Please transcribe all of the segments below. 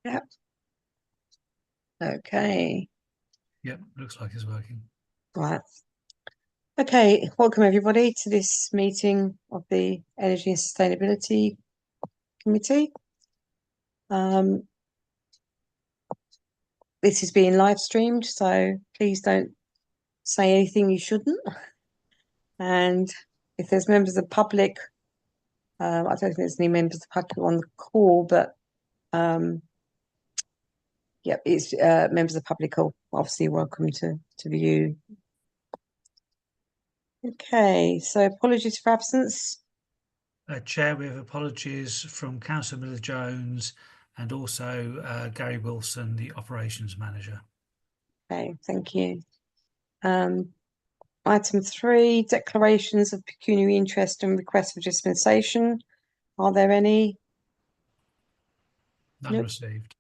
Yep. Okay. Yep, looks like it's working. Right. Okay. Welcome everybody to this meeting of the Energy and Sustainability Committee. This is being live streamed, so please don't say anything you shouldn't. And if there's members of the public, I don't think there's any members of the public on the call, but yeah, it's members of the public are obviously welcome to view. Okay, so apologies for absence. Chair, we have apologies from Councillor Miller-Jones and also Gary Wilson, the Operations Manager. Okay, thank you. Item 3, declarations of pecuniary interest and requests for dispensation. Are there any? None Nope. received.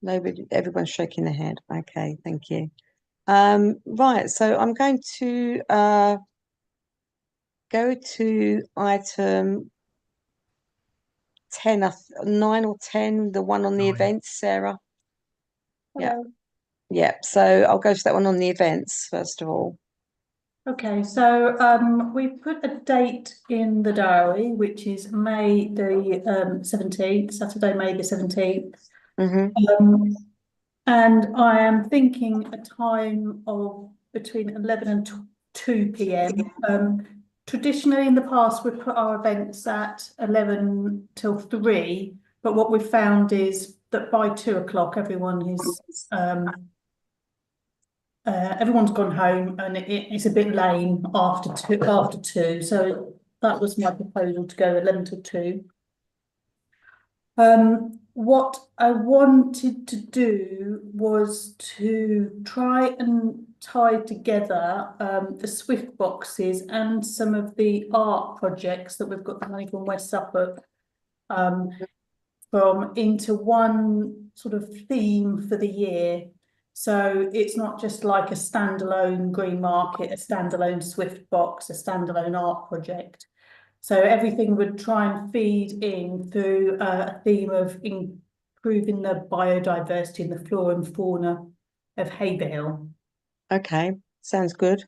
Nobody, everyone's shaking their head. Okay, thank you. Right, so I'm going to go to item 10, 9 or 10, the one on the 9. events, Sarah. Yeah. Hello. Yeah, so I'll go to that one on the events first of all. Okay, so we put a date in the diary, which is May the 17th, Saturday, May the 17th. And I am thinking a time of between 11 and 2 p.m. Traditionally in the past, we've put our events at 11 till 3, but what we've found is that by 2 o'clock, everyone's gone home, and it's a bit lame after two. So that was my proposal, to go 11 till 2. What I wanted to do was to try and tie together the Swift boxes and some of the art projects that we've got the money from West Suffolk from into one sort of theme for the year. So it's not just like a standalone green market, a standalone Swift box, a standalone art project. So everything would try and feed in through a theme of improving the biodiversity and the flora and fauna of Haverhill. Okay, sounds good.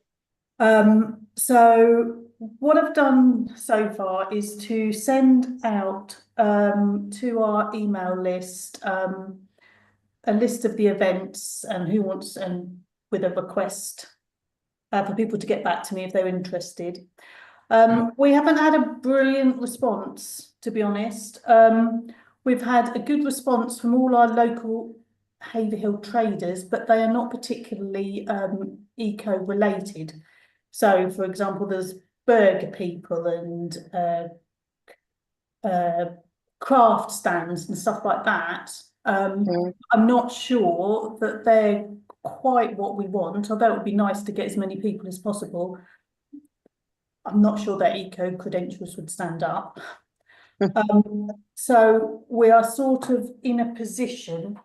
So what I've done so far is to send out to our email list a list of the events and who wants, and with a request for people to get back to me if they're interested. We haven't had a brilliant response, to be honest. We've had a good response from all our local Haverhill traders, but they are not particularly eco-related. So, for example, there's burger people and craft stands and stuff like that. I'm not sure that they're quite what we want, although it would be nice to get as many people as possible. I'm not sure that eco credentials would stand up. So we are sort of in a position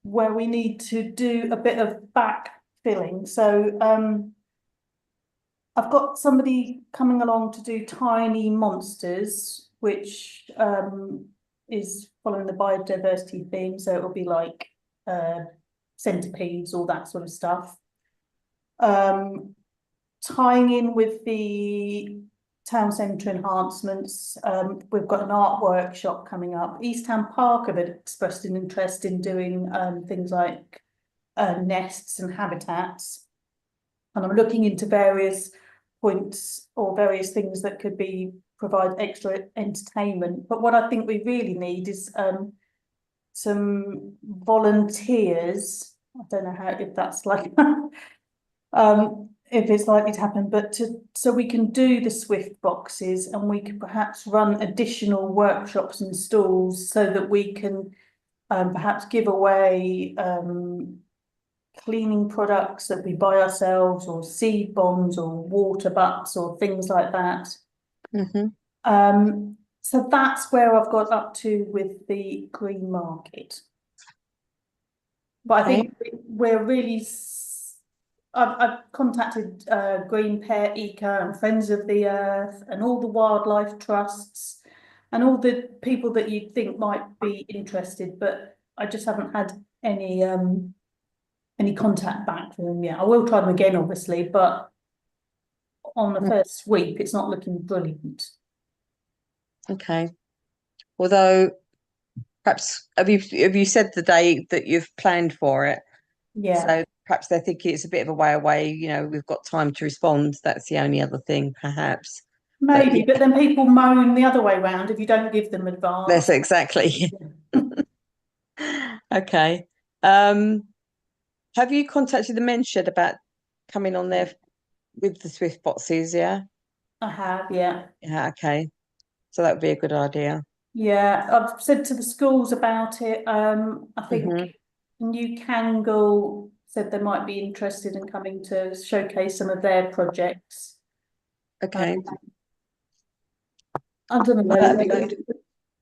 where we need to do a bit of backfilling. So I've got somebody coming along to do tiny monsters, which is following the biodiversity theme. So it'll be like centipedes, all that sort of stuff. Tying in with the town centre enhancements, we've got an art workshop coming up. East Town Park have expressed an interest in doing things like nests and habitats. And I'm looking into various points or various things that could provide extra entertainment. But what I think we really need is some volunteers. I don't know if that's like if it's likely to happen, but so we can do the Swift boxes, and we can perhaps run additional workshops and stalls so that we can perhaps give away cleaning products that we buy ourselves, or seed bombs, or water butts, or things like that. So that's where I've got up to with the green market. But I think we're really, I've contacted Green Pear Eco and Friends of the Earth and all the wildlife trusts and all the people that you'd think might be interested, but I just haven't had any contact back from them yet. I will try them again, obviously, but on the first sweep, it's not looking brilliant. Okay. Although perhaps have you said the date that you've planned for it? Yeah, So perhaps they're thinking it's a bit of a way away, we've got time to respond. That's the only other thing, perhaps. maybe, but then people moan the other way around if you don't give them That's advance. exactly. Okay. Have you contacted the men's shed about coming on there with the Swift boxes? Yeah. I have, yeah. Yeah. Okay. So that would be a good idea. Yeah, I've said to the schools about it. I think Mhm. New Kangle said they might be interested in coming to showcase some of their projects. Okay. I don't know, That'd be good.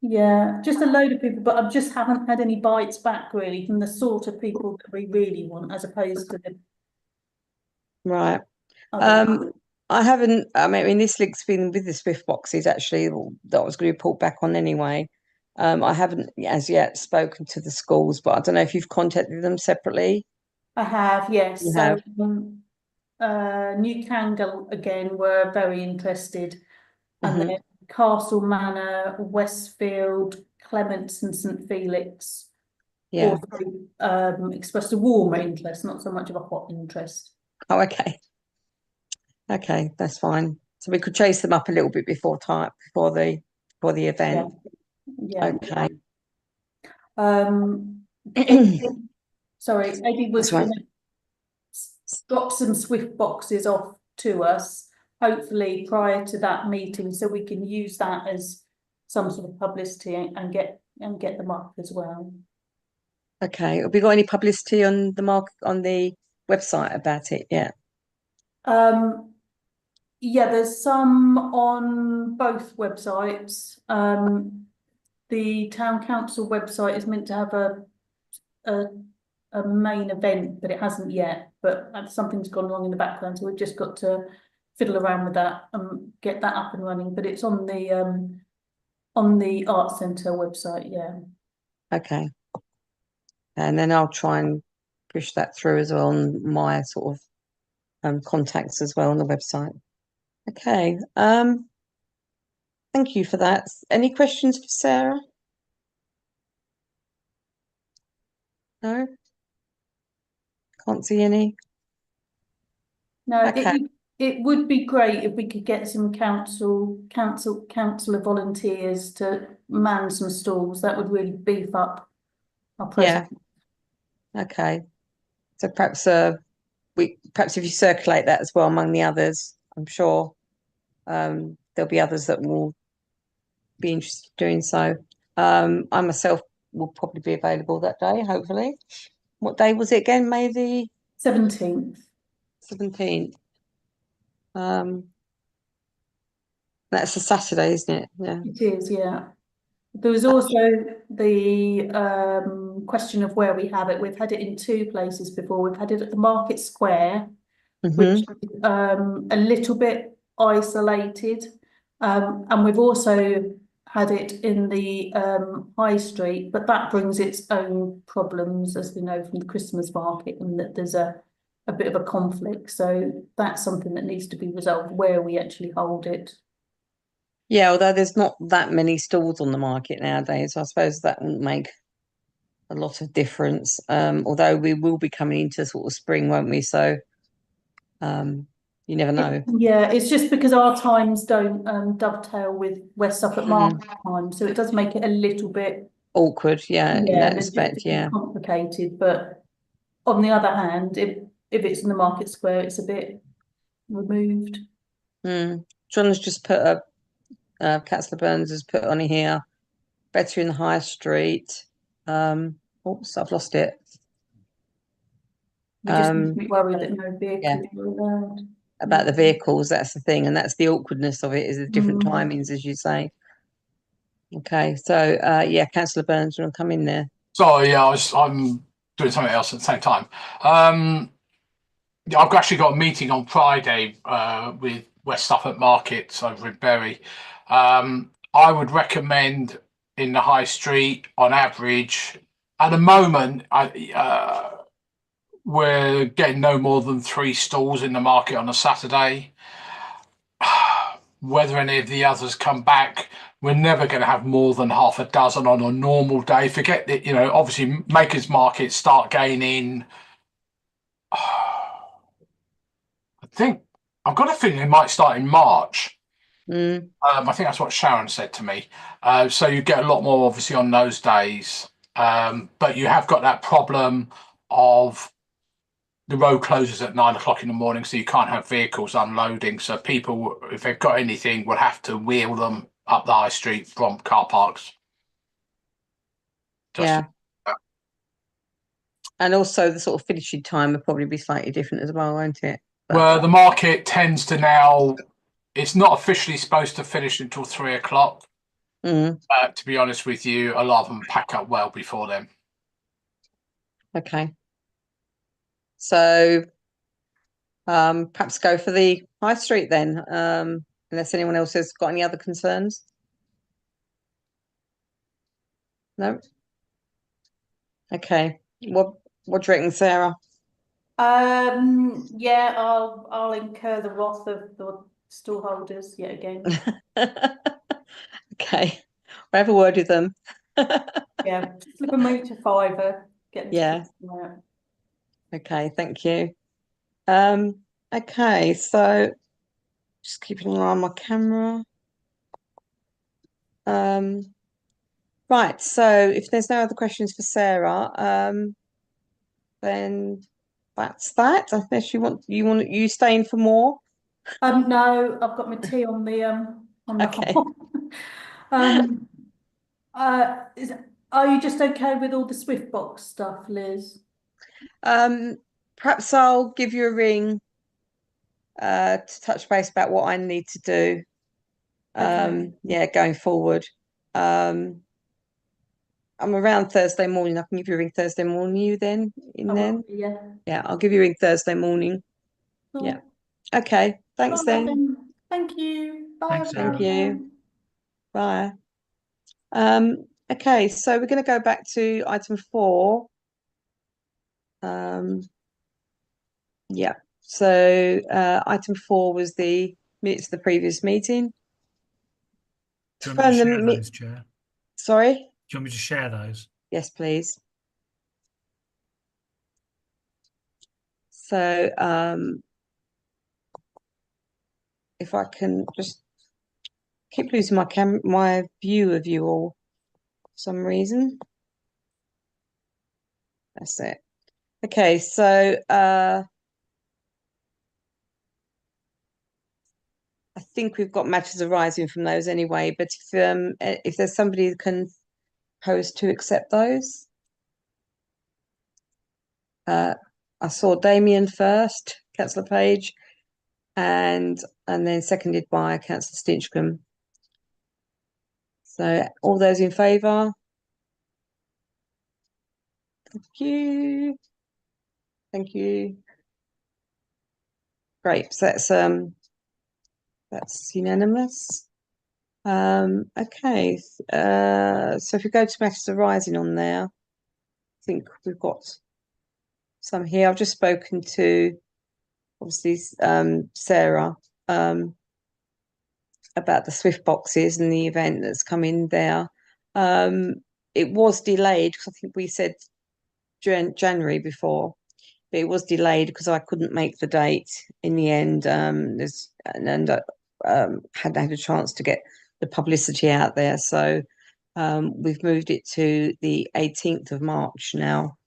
yeah, just a load of people, but I just haven't had any bites back really from the sort of people that we really want, as opposed to the Right. other. I haven't. I mean, this link's been with the Swift boxes actually that I was going to report back on anyway. I haven't as yet spoken to the schools, but I don't know if you've contacted them separately. I have, yes. You So have. New Kangle again were very interested, and Hmm. then Castle Manor, Westfield, Clements and St Felix Yeah. also expressed a warmer interest, not so much of a hot interest. Oh, okay. Okay, that's fine. So we could chase them up a little bit before the Yeah, event. yeah. Okay. Eddie, sorry, Eddie was That's right. going to drop some Swift boxes off to us, hopefully prior to that meeting, so we can use that as some sort of publicity and get them up as well. Okay. Have we got any publicity on the website about it? Yeah. Yeah, there's some on both websites. The town council website is meant to have a main event, but it hasn't yet. But something's gone wrong in the background, so we've just got to fiddle around with that and get that up and running. But it's on the Arts Centre website, yeah. Okay. And then I'll try and push that through as well on my sort of contacts as well on the website. Okay. Thank you for that. Any questions for Sarah? No? Can't see any. No, Okay. it would be great if we could get some councillor volunteers to man some stalls. That would really beef up our Yeah. presence. Okay. So perhaps perhaps if you circulate that as well among the others, I'm sure there'll be others that will be interested in doing so. I myself will probably be available that day, hopefully. What day was it again? May the 17th. 17th. That's a Saturday, isn't it? Yeah. It is, yeah. There was also the question of where we have it. We've had it in two places before. We've had it at the Market Square, which Mm-hmm. is a little bit isolated. And we've also had it in the High Street, but that brings its own problems, as we know from the Christmas market, and that there's a bit of a conflict. So that's something that needs to be resolved, where we actually hold it. Yeah, although there's not that many stalls on the market nowadays, so I suppose that wouldn't make a lot of difference. Although we will be coming into sort of spring, won't we? So you never know. Yeah, it's just because our times don't dovetail with West Suffolk market time, so it does make it a little bit Awkward, yeah, in that respect, logistically yeah. complicated. But on the other hand, if it's in the Market Square, it's a bit removed. John's just put Councillor Burns has put on here, better in the high street. Oops, I've lost it. We just need to be worried that no Yeah. vehicles are allowed. About the vehicles, that's the thing, and that's the awkwardness of it, is the different timings, as you say. Okay, so yeah, Councillor Burns, you want to come in there? Sorry, yeah, I'm doing something else at the same time. I've actually got a meeting on Friday with West Suffolk Markets over in Bury. I would recommend in the high street, on average, at the moment, we're getting no more than 3 stalls in the market on a Saturday. Whether any of the others come back, we're never going to have more than half a dozen on a normal day. Forget that, obviously makers markets start gaining. I think I've got a feeling it might start in March. Mm. I think that's what Sharon said to me. So you get a lot more obviously on those days. But you have got that problem of the road closes at 9 o'clock in the morning, so you can't have vehicles unloading. So people, if they've got anything, will have to wheel them up the high street from car parks. Yeah. And also the sort of finishing time will probably be slightly different as well, won't it? Well, the market tends to now, it's not officially supposed to finish until 3 o'clock. Mm. To be honest with you, a lot of them pack up well before then. Okay. So perhaps go for the high street then, unless anyone else has got any other concerns. No? Okay. What do you reckon, Sarah? Yeah, I'll incur the wrath of the stallholders yet again. Okay. We'll have a word with them. Yeah, slip a metre fiver, get them to Yeah. keep them out. Okay, thank you. Okay, so just keeping an eye on my camera. Right, so if there's no other questions for Sarah, then that's that. Unless you staying for more. No, I've got my tea on the Okay. Are you just okay with all the Swiftbox stuff, Liz? Perhaps I'll give you a ring to touch base about what I need to do. Okay. Yeah, going forward. I'm around Thursday morning. I can give you a ring Thursday morning. You then in then? Yeah. Yeah, I'll give you a ring Thursday morning. Cool. Yeah. Okay. Thanks All right then. Thank you. Bye. Thanks, Sarah. Thank you. Bye. Okay, so we're going to go back to item 4. Yeah. So item 4 was the minutes of the previous meeting. Do you want me to share Confirm those, Chair? Sorry? Do you want me to share those? Yes, please. So if I can just keep losing my view of you all for some reason. That's it. Okay, so I think we've got matters arising from those anyway, but if there's somebody who can pose to accept those. I saw Damien first, Councillor Page, and then seconded by Councillor Stinchcombe. So all those in favour? Thank you. Thank you. Great. So that's unanimous. Okay. So if we go to matters arising on there, I think we've got some here. I've just spoken to obviously Sarah about the Swift boxes and the event that's coming there. It was delayed because I think we said January before, but it was delayed because I couldn't make the date in the end. Hadn't had a chance to get the publicity out there, so we've moved it to the 18th of March now.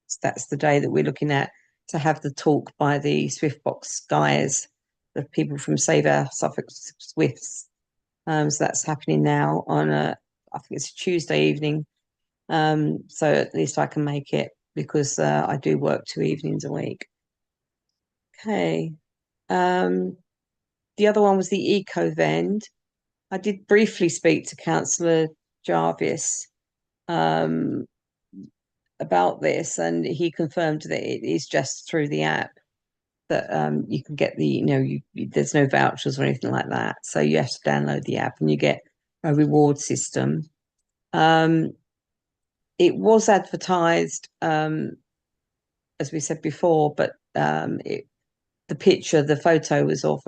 So that's the day that we're looking at to have the talk by the Swiftbox guys, the people from Save Our Suffolk Swifts. So that's happening now on I think it's a Tuesday evening. So at least I can make it because I do work 2 evenings a week. Okay. The other one was the Eco Vend. I did briefly speak to Councillor Jarvis about this, and he confirmed that it is just through the app that you can get the, there's no vouchers or anything like that. So you have to download the app and you get a reward system. it was advertised, as we said before, but the photo was of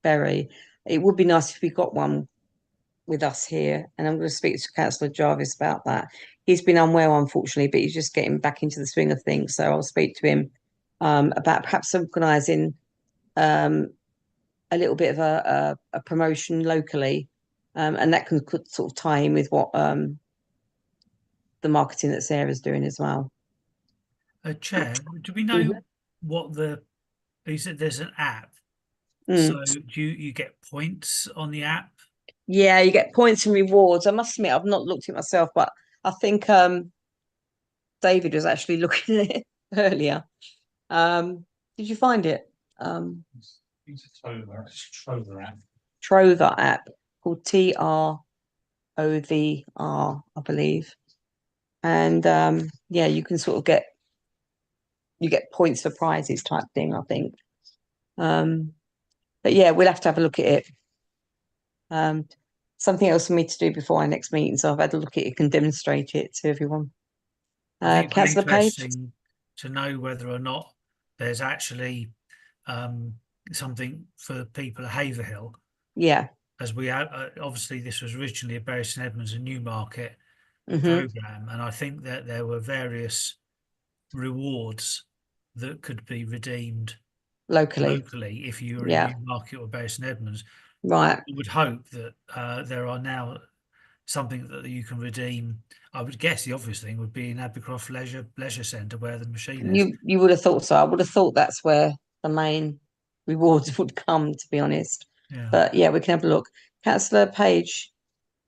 Berry. It would be nice if we got one with us here, and I'm going to speak to Councillor Jarvis about that. He's been unwell, unfortunately, but he's just getting back into the swing of things. So I'll speak to him about perhaps organising a little bit of a promotion locally, and that could sort of tie in with what the marketing that Sarah's doing as well. Chair, do we know what you said there's an app? So do you get points on the app? Yeah, you get points and rewards. I must admit, I've not looked at it myself, but I think David was actually looking at it earlier. Did you find it? It's a Trover app. Trover app called TROVR, I believe. And yeah, you can sort of get points for prizes type thing, I think. But yeah, we'll have to have a look at it. Something else for me to do before our next meeting, so I've had a look at it and demonstrate it to everyone. I think it'd be Councillor Page? interesting to know whether or not there's actually something for people at Haverhill. Yeah. As we obviously this was originally a Bury St Edmunds and Newmarket Mhm. program, and I think that there were various rewards that could be redeemed Locally. if you were Yeah. in Newmarket or Bury St Edmunds. Right. I would hope that there are now something that you can redeem. I would guess the obvious thing would be in Abercroft Leisure Centre where the machine is. You would have thought so. I would have thought that's where the main rewards would come, to be honest. Yeah. But yeah, we can have a look. Councillor Page.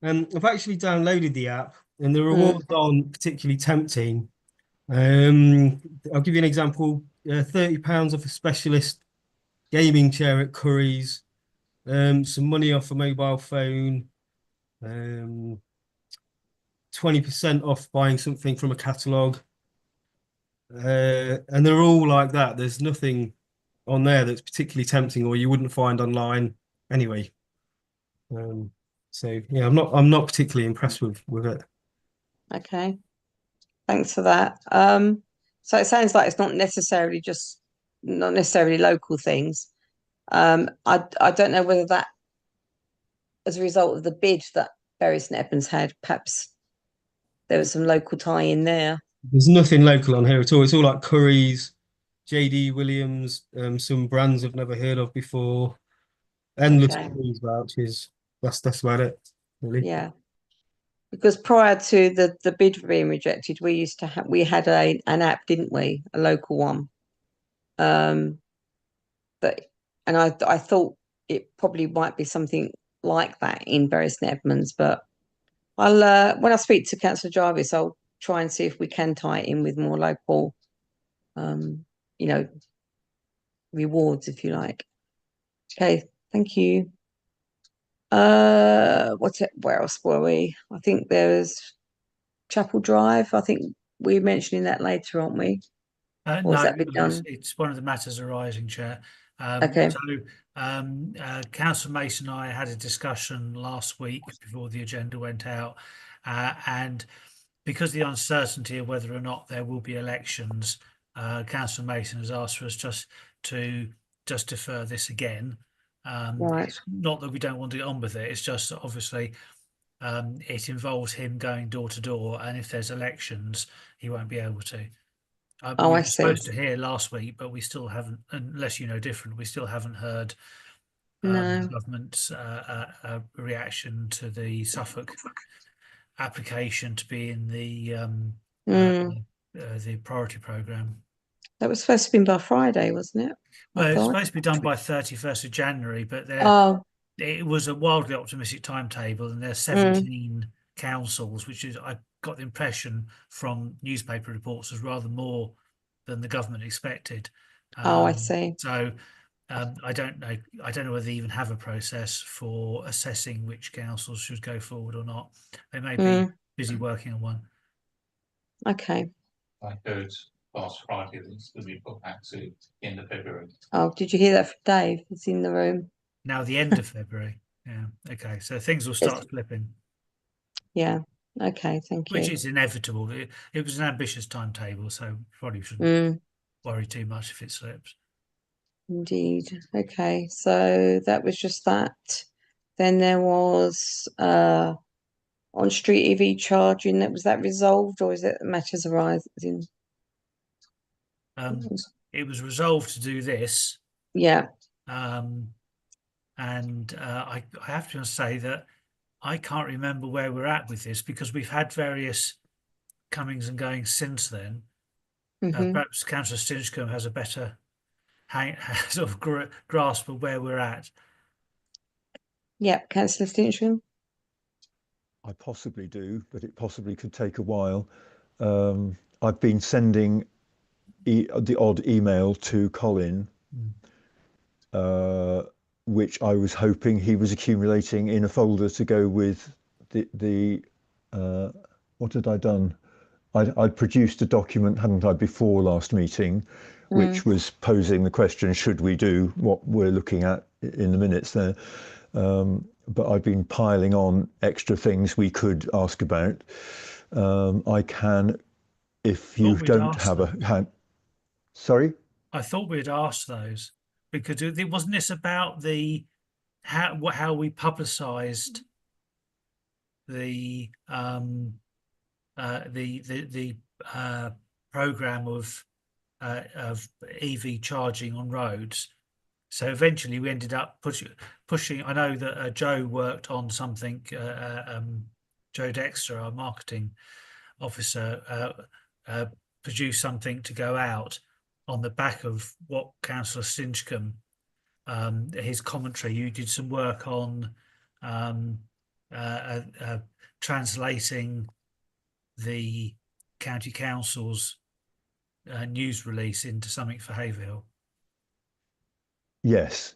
I've actually downloaded the app, and the rewards aren't particularly tempting. I'll give you an example: £30 off a specialist gaming chair at Curry's, some money off a mobile phone, 20% off buying something from a catalogue, and they're all like that. There's nothing on there that's particularly tempting, or you wouldn't find online anyway. So yeah, I'm not particularly impressed with it. Okay, thanks for that. So it sounds like it's not necessarily local things. I don't know whether that, as a result of the bid that Bury St Edmunds had, perhaps there was some local tie in there. There's nothing local on here at all. It's all like Curry's, JD Williams, some brands I've never heard of before. Endless Curry's vouchers. That's about it, really. Yeah. Because prior to the bid being rejected, we had an app, didn't we? A local one. I thought it probably might be something like that in Bury St Edmunds, but I'll when I speak to Councillor Jarvis, I'll try and see if we can tie it in with more local rewards, if you like. Okay, thank you. Where else were we? I think there was Chapel Drive. I think we're mentioning that later, aren't we? Or has that been done? It's one of the matters arising, Chair. Okay. So Councillor Mason and I had a discussion last week before the agenda went out, and because the uncertainty of whether or not there will be elections, Councillor Mason has asked for us just to defer this again. Right. Not that we don't want to get on with it, it's just that obviously it involves him going door to door, and if there's elections, he won't be able to. We were supposed to hear last week, but we still haven't, unless you know different, we still haven't heard the government's reaction to the Suffolk application to be in the priority programme. That was supposed to be by Friday, wasn't it? Well, it's supposed to be done by 31st of January, but it was a wildly optimistic timetable, and there's 17 councils, which is, I got the impression from newspaper reports, was rather more than the government expected. I see. So I don't know whether they even have a process for assessing which councils should go forward or not. They may be busy working on one. Okay. I heard last Friday that it's going to be put back to the end of February. Oh, did you hear that from Dave? He's in the room. Now the end of February. Yeah. Okay. So things will start flipping. Yeah. Okay, thank you. Which is inevitable. It was an ambitious timetable, so probably shouldn't worry too much if it slips. Indeed. Okay, so that was just that. Then there was on street EV charging. Was that resolved, or is it matters arising? It was resolved to do this. Yeah. And I have to say that I can't remember where we're at with this, because we've had various comings and goings since then. Perhaps Councillor Stinchcombe has a better sort of grasp of where we're at. Yeah, Councillor Stinchcombe. I possibly do, but it possibly could take a while. I've been sending the odd email to Colin, which I was hoping he was accumulating in a folder to go with the what had I done? I'd produced a document, hadn't I, before last meeting, which was posing the question, should we do what we're looking at in the minutes there? But I've been piling on extra things we could ask about. I can, if you don't have a hand. Sorry? I thought we'd asked those, because it wasn't this about the how we publicised the program of EV charging on roads. So eventually we ended up pushing. I know that Joe worked on something. Joe Dexter, our marketing officer, produced something to go out on the back of what Councillor Stinchcombe, his commentary. You did some work on translating the county council's news release into something for Haverhill. Yes,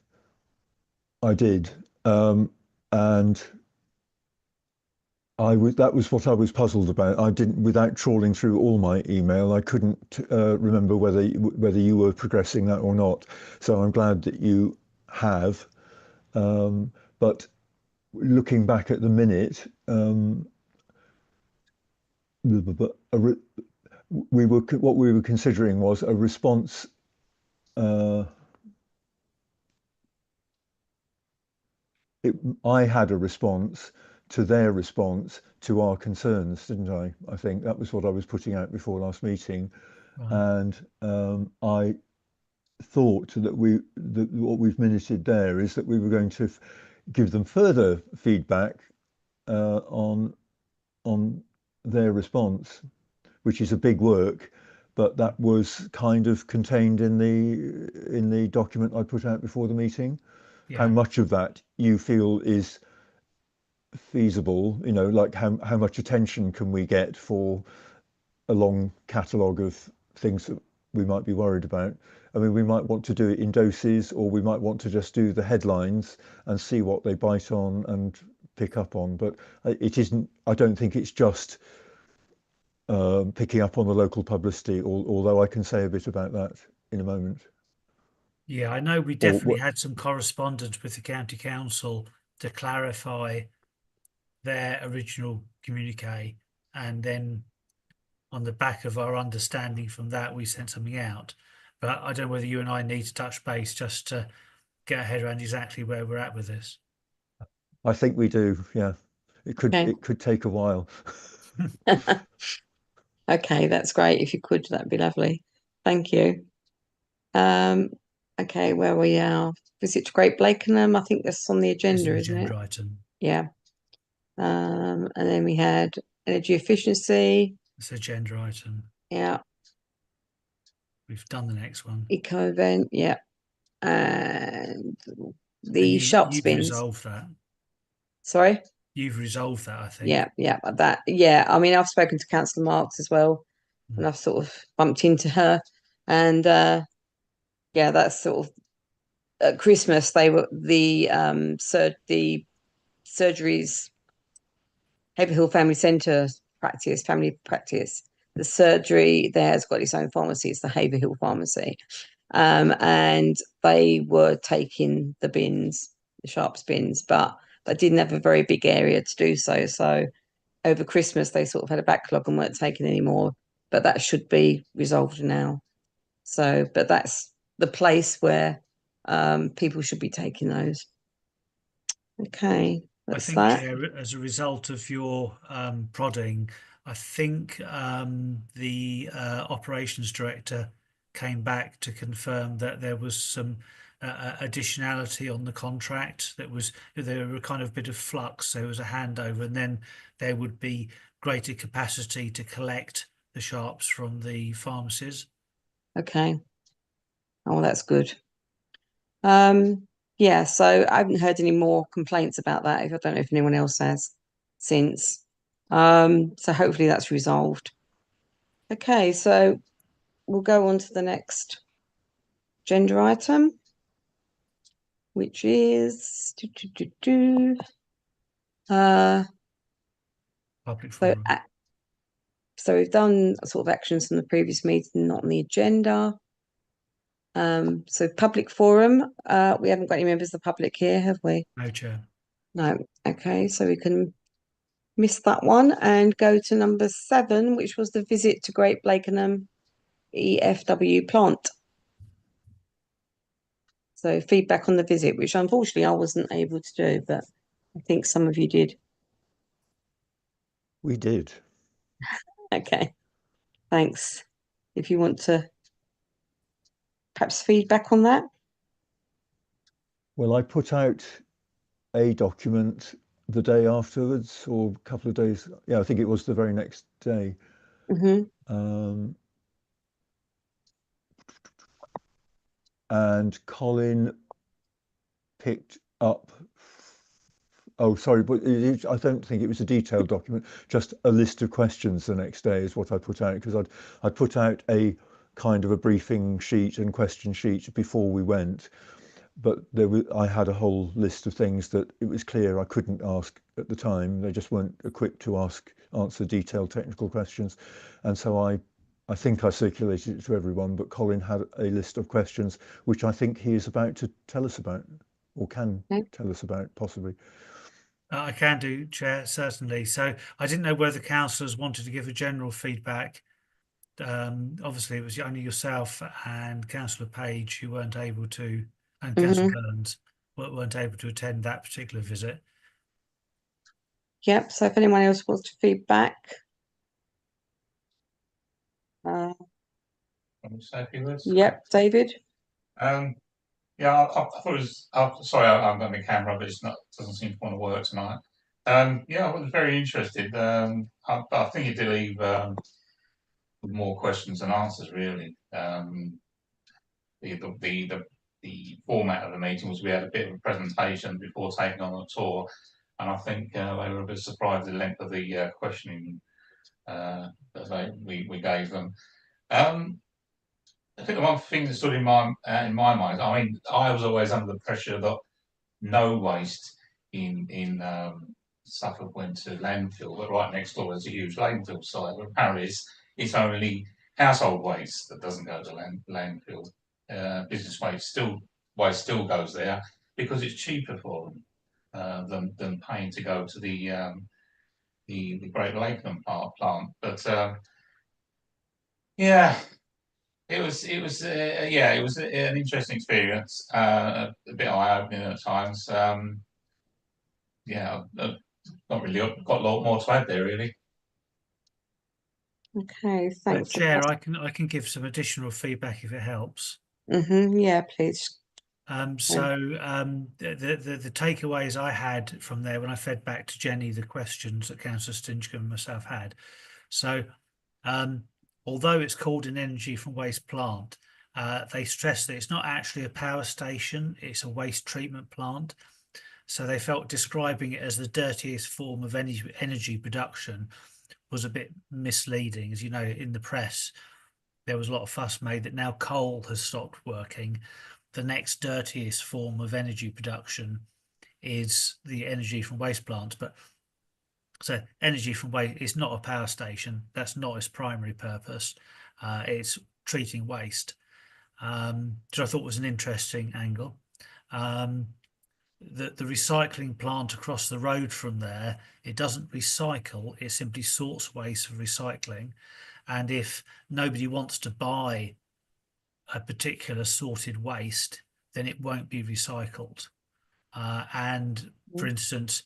I did, and that was what I was puzzled about. I didn't, without trawling through all my email, I couldn't remember whether you were progressing that or not. So I'm glad that you have. But looking back at the minute, what we were considering was a response. I had a response to their response to our concerns, didn't I? I think that was what I was putting out before last meeting, and I thought that what we've minuted there is that we were going to give them further feedback on their response, which is a big work, but that was kind of contained in the document I put out before the meeting. Yeah. How much of that you feel is feasible, like how much attention can we get for a long catalogue of things that we might be worried about? I mean, we might want to do it in doses, or we might want to just do the headlines and see what they bite on and pick up on. But it isn't, I don't think it's just picking up on the local publicity, although I can say a bit about that in a moment. Yeah, I know we definitely had some correspondence with the county council to clarify their original communique, and then on the back of our understanding from that, we sent something out. But I don't know whether you and I need to touch base just to get our head around exactly where we're at with this. I think we do, yeah. It could take a while. Okay, that's great. If you could, that'd be lovely. Thank you. Okay, where we are. Visit to Great Blakenham. I think that's on the agenda, isn't it? Item. Yeah. And then we had energy efficiency. It's agenda item. Yeah. We've done the next one. Eco event, yeah. And the shop spins. You've resolved that. Sorry? You've resolved that, I think. Yeah. I mean, I've spoken to Councillor Marks as well, and I've sort of bumped into her, and that's sort of at Christmas they were the surgeries, Haverhill Family Centre family practice. The surgery there has got its own pharmacy. It's the Haverhill Pharmacy, and they were taking the sharps bins, but they didn't have a very big area to do so. So over Christmas they sort of had a backlog and weren't taking any more, but that should be resolved now. So, but that's the place where people should be taking those. Okay, I that's think, that. Chair, as a result of your prodding, I think the operations director came back to confirm that there was some additionality on the contract. There were a kind of bit of flux. There was a handover, and then there would be greater capacity to collect the sharps from the pharmacies. Okay. Oh, that's good. Yeah, so I haven't heard any more complaints about that. I don't know if anyone else has since. So hopefully that's resolved. Okay, so we'll go on to the next agenda item, which is Public forum. So we've done sort of actions from the previous meeting, not on the agenda. So public forum, we haven't got any members of the public here, have we? No, Chair. No. Okay, so we can miss that one and go to number 7, which was the visit to Great Blakenham EFW plant. So feedback on the visit, which unfortunately I wasn't able to do, but I think some of you did. We did. Okay, thanks. If you want to perhaps feedback on that. Well, I put out a document the day afterwards, or a couple of days. Yeah, I think it was the very next day. And Colin picked up. Oh, sorry, but I don't think it was a detailed document. Just a list of questions the next day is what I put out, because I'd put out a kind of a briefing sheet and question sheet before we went, but I had a whole list of things that it was clear I couldn't ask at the time. They just weren't equipped to answer detailed technical questions, and so I think I circulated it to everyone. But Colin had a list of questions which I think he is about to tell us about, or can tell us about, possibly. I can do, Chair, certainly. So I didn't know whether councillors wanted to give a general feedback. Obviously, it was only yourself and Councillor Page who weren't able to, and Councillor Burns weren't able to attend that particular visit. Yep, so if anyone else wants to feedback. Yep, David. Yeah, I thought it was. Sorry, I'm on the camera, but it's not. Doesn't seem to want to work tonight. Yeah, I was very interested. I think it did leave more questions than answers, really. The format of the meeting was we had a bit of a presentation before taking on the tour, and I think they were a bit surprised at the length of the questioning that we gave them. I think the one thing that stood in my mind, I mean, I was always under the pressure that no waste in Suffolk went to landfill, but right next door there's a huge landfill site. But apparently it's only household waste that doesn't go to landfill. Business waste still goes there because it's cheaper for them than paying to go to the Great Lakenham plant. But yeah. It was an interesting experience, a bit eye-opening at times. Yeah, not really got a lot more to add there, really. Okay, thanks. Chair, I can give some additional feedback if it helps. Yeah, please. The takeaways I had from there when I fed back to Jenny the questions that Councillor Stinchcombe and myself had. So, although it's called an energy from waste plant, they stress that it's not actually a power station, it's a waste treatment plant. So they felt describing it as the dirtiest form of energy production was a bit misleading. As you know, in the press, there was a lot of fuss made that now coal has stopped working. The next dirtiest form of energy production is the energy from waste plants. But so energy from waste is not a power station. That's not its primary purpose. It's treating waste, which I thought was an interesting angle. the recycling plant across the road from there, it doesn't recycle, it simply sorts waste for recycling. And if nobody wants to buy a particular sorted waste, then it won't be recycled. And for instance,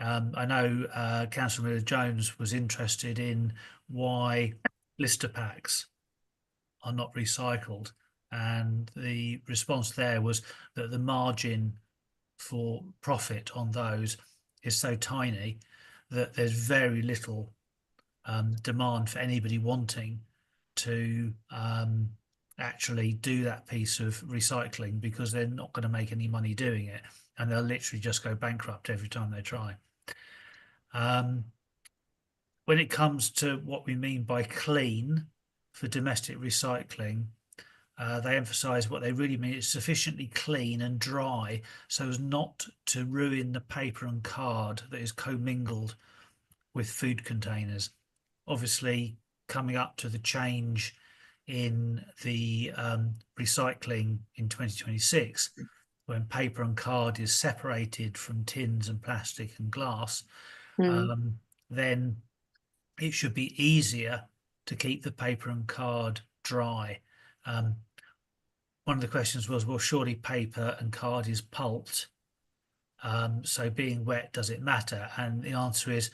I know Councillor Miller-Jones was interested in why blister packs are not recycled. And the response there was that the margin for profit on those is so tiny that there's very little demand for anybody wanting to actually do that piece of recycling, because they're not going to make any money doing it, and they'll literally just go bankrupt every time they try. When it comes to what we mean by clean for domestic recycling, they emphasise what they really mean is sufficiently clean and dry so as not to ruin the paper and card that is commingled with food containers. Obviously, coming up to the change in the recycling in 2026, when paper and card is separated from tins and plastic and glass, then it should be easier to keep the paper and card dry. One of the questions was, well, surely paper and card is pulped, so being wet, does it matter? And the answer is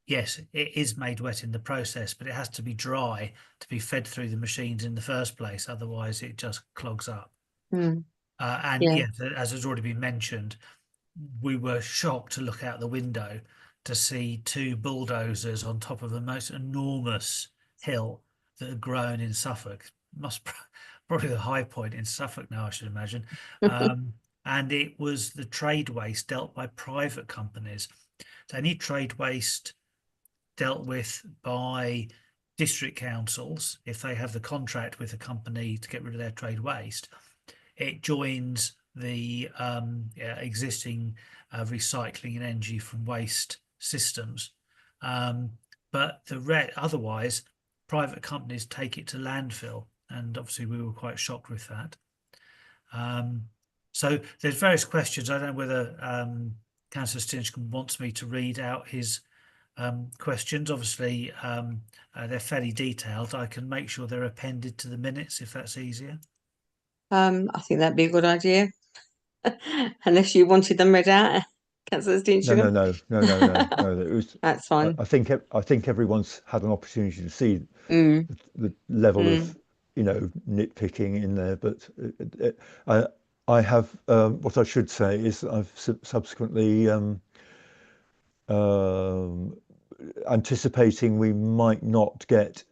yes, it is made wet in the process, but it has to be dry to be fed through the machines in the first place, otherwise it just clogs up. And yeah, as has already been mentioned, we were shocked to look out the window to see two bulldozers on top of the most enormous hill that had grown in Suffolk. Probably the high point in Suffolk now, I should imagine. And it was the trade waste dealt by private companies. So any trade waste dealt with by district councils, if they have the contract with a company to get rid of their trade waste, it joins the existing recycling and energy from waste systems. But otherwise, private companies take it to landfill, and obviously we were quite shocked with that. So there's various questions. I don't know whether Councillor Stinchcombe wants me to read out his questions. Obviously, they're fairly detailed. I can make sure they're appended to the minutes if that's easier. I think that'd be a good idea. Unless you wanted them read out, Councillor Stinchcombe. No. It was. That's fine. I think everyone's had an opportunity to see the level of nitpicking in there, but I have what I should say is I've subsequently anticipating we might not get